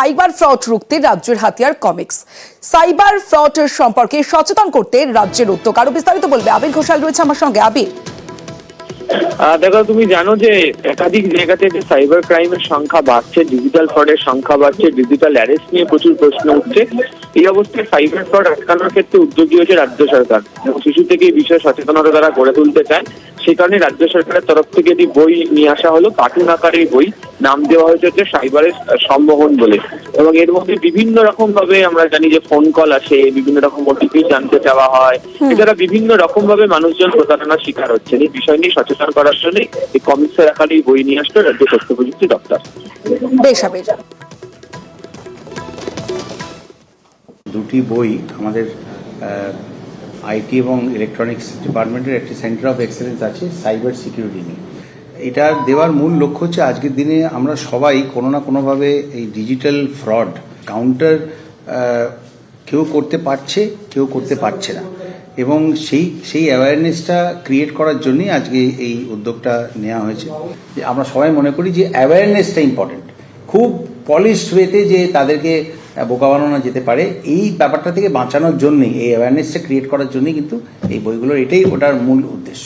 Cyber fraud রুখতে রাজ্যের হাতিয়ার কমিক্স। সাইবার ফ্রড সম্পর্কে সচেতন করতে রাজ্যের উদ্যোগ। আরো বিস্তারিত বলবে আবির ঘোষাল রয়েছে আমার সঙ্গে। আবির, দেখো, তুমি জানো যে একাধিক জায়গাতে যে সাইবার ক্রাইমের সংখ্যা বাড়ছে, ডিজিটাল ফ্রডের সংখ্যা বাড়ছে, ডিজিটাল অ্যারেস্ট নিয়ে প্রচুর প্রশ্ন উঠছে। এই অবস্থায় সাইবার ফ্রড আটকানোর ক্ষেত্রে উদ্যোগী হয়েছে রাজ্য সরকার। শিশু থেকে এই বিষয়ে সচেতনতা তারা গড়ে তুলতে চায়। সে কারণে রাজ্য সরকারের তরফ থেকে একটি বই নিয়ে আসা হলো, কার্টুন আকারের বই। নাম দেওয়া হয়েছে সাইবারের সম্মোহন বলে। এবং এর মধ্যে বিভিন্ন রকম ভাবে আমরা জানি যে ফোন কল আসে, বিভিন্ন রকম ওটিপি জানতে চাওয়া হয়। এছাড়া বিভিন্ন রকম ভাবে মানুষজন প্রতারণার শিকার হচ্ছে। এই বিষয় নিয়ে সচেতন করার জন্য এই কমিক্সের আকারে এই বই নিয়ে আসলো রাজ্য তথ্য প্রযুক্তি দপ্তর। বেশ আবির। দুটি বই আমাদের আইটি এবং ইলেকট্রনিক্স ডিপার্টমেন্টের একটি সেন্টার অফ এক্সেলেন্স আছে সাইবার সিকিউরিটি নিয়ে। এটা দেওয়ার মূল লক্ষ্য হচ্ছে আজকের দিনে আমরা সবাই কোনো না কোনোভাবে এই ডিজিটাল ফ্রড কাউন্টার কেউ করতে পারছে, কেউ করতে পারছে না, এবং সেই অ্যাওয়ারনেসটা ক্রিয়েট করার জন্যই আজকে এই উদ্যোগটা নেওয়া হয়েছে। যে আমরা সবাই মনে করি যে অ্যাওয়ারনেসটা ইম্পর্টেন্ট, খুব পলিশড ওয়েতে যে তাদেরকে বোকা বানানো যেতে পারে, এই ব্যাপারটা থেকে বাঁচানোর জন্যই, এই অ্যাওয়ারনেসটা ক্রিয়েট করার জন্যই কিন্তু এই বইগুলোর এটাই ওটার মূল উদ্দেশ্য।